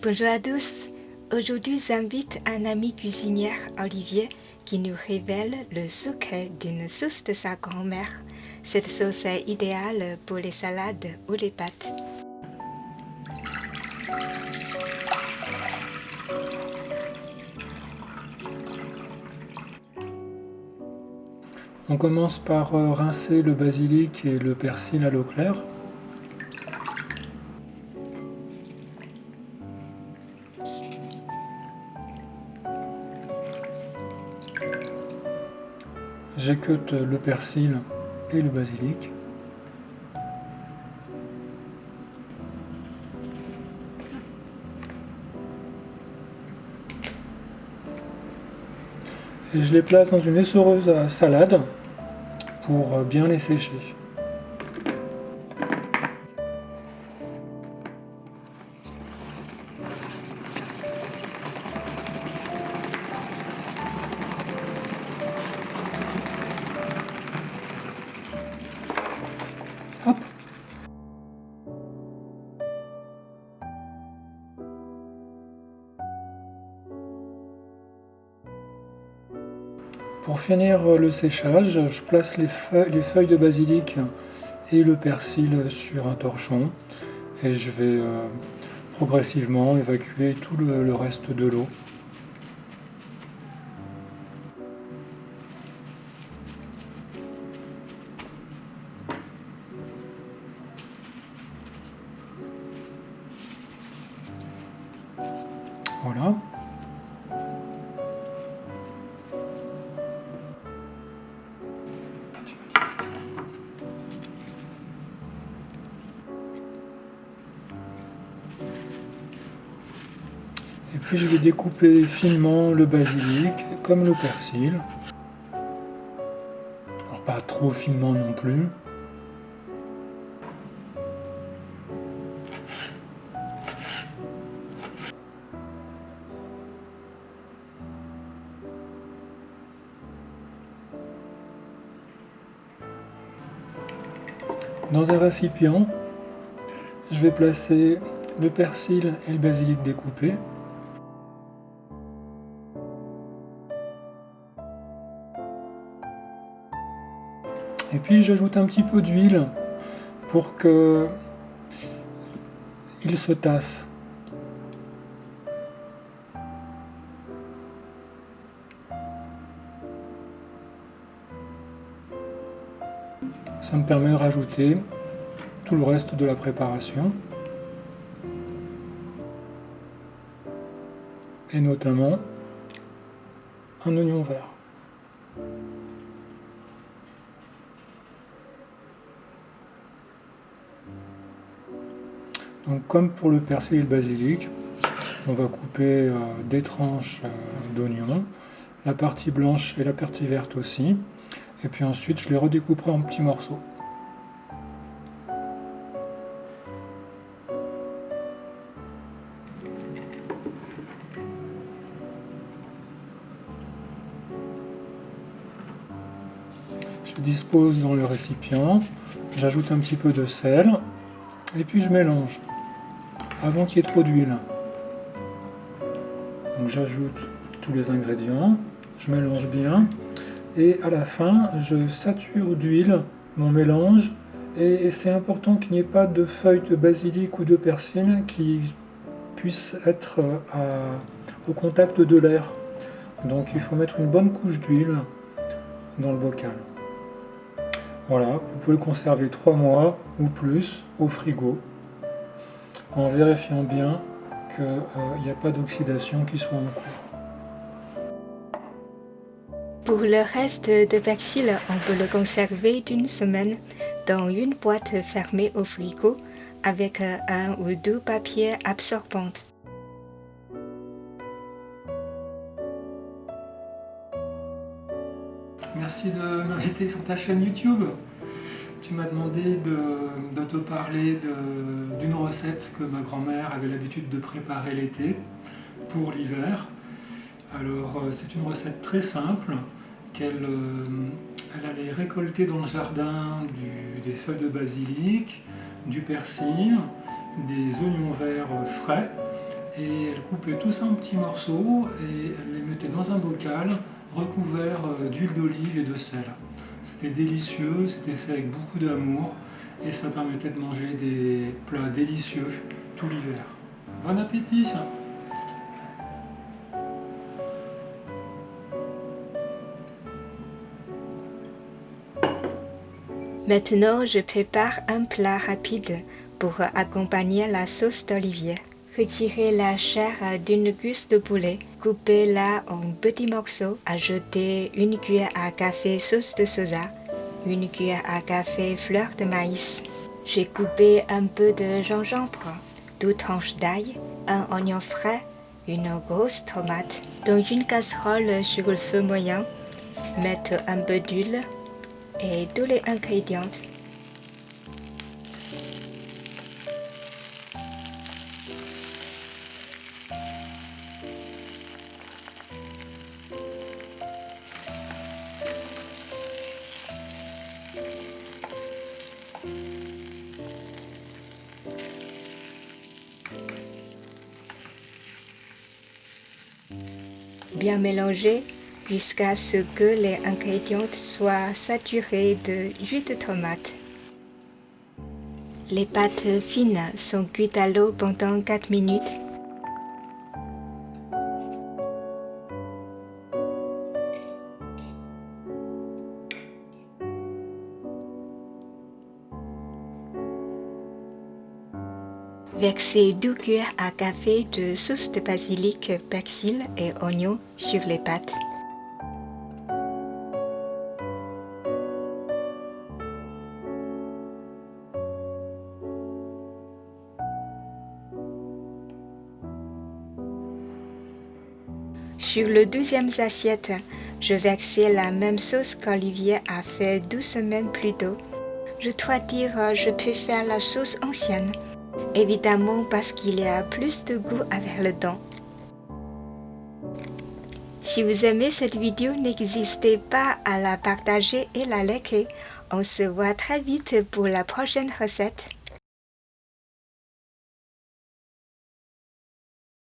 Bonjour à tous. Aujourd'hui, j'invite un ami cuisinière, Olivier, qui nous révèle le secret d'une sauce de sa grand-mère. Cette sauce est idéale pour les salades ou les pâtes. On commence par rincer le basilic et le persil à l'eau claire. J'équeute le persil et le basilic. Et je les place dans une essoreuse à salade pour bien les sécher. Hop. Pour finir le séchage, je place les feuilles de basilic et le persil sur un torchon et je vais progressivement évacuer tout le reste de l'eau. Voilà. Et puis je vais découper finement le basilic comme le persil. Alors pas trop finement non plus. Dans un récipient, je vais placer le persil et le basilic découpés. Et puis j'ajoute un petit peu d'huile pour que il se tasse. Ça me permet de rajouter tout le reste de la préparation. Et notamment un oignon vert. Donc comme pour le persil et le basilic, on va couper des tranches d'oignons, la partie blanche et la partie verte aussi, et puis ensuite je les redécouperai en petits morceaux. Je dispose dans le récipient, j'ajoute un petit peu de sel, et puis je mélange, avant qu'il y ait trop d'huile. Donc j'ajoute tous les ingrédients, je mélange bien, et à la fin, je sature d'huile mon mélange, et c'est important qu'il n'y ait pas de feuilles de basilic ou de persil qui puissent être au contact de l'air. Donc il faut mettre une bonne couche d'huile dans le bocal. Voilà, vous pouvez le conserver 3 mois ou plus au frigo, en vérifiant bien qu'il n'y a pas d'oxydation qui soit en cours. Pour le reste de persil, on peut le conserver d'une semaine dans une boîte fermée au frigo avec un ou deux papiers absorbants. Merci de m'inviter sur ta chaîne YouTube. Tu m'as demandé de te parler d'une recette que ma grand-mère avait l'habitude de préparer l'été pour l'hiver. Alors c'est une recette très simple qu'elle allait récolter dans le jardin des feuilles de basilic, du persil, des oignons verts frais et elle coupait tout ça en petits morceaux et elle les mettait dans un bocal recouvert d'huile d'olive et de sel. C'était délicieux, c'était fait avec beaucoup d'amour et ça permettait de manger des plats délicieux tout l'hiver. Bon appétit! Maintenant, je prépare un plat rapide pour accompagner la sauce d'olivier. Retirez la chair d'une cuisse de poulet, coupez-la en petits morceaux, ajoutez une cuillère à café sauce de soja, une cuillère à café fleur de maïs. J'ai coupé un peu de gingembre, 2 tranches d'ail, un oignon frais, une grosse tomate. Dans une casserole sur le feu moyen, mettez un peu d'huile et tous les ingrédients. Bien mélanger jusqu'à ce que les ingrédients soient saturés de jus de tomate. Les pâtes fines sont cuites à l'eau pendant 4 minutes. Versez 2 cuillères à café de sauce de basilic, persil et oignon sur les pâtes. Sur le deuxième assiette, je versais la même sauce qu'Olivier a fait 2 semaines plus tôt. Je dois dire, je préfère la sauce ancienne. Évidemment parce qu'il y a plus de goût avec le temps. Si vous aimez cette vidéo, n'hésitez pas à la partager et la liker. On se voit très vite pour la prochaine recette.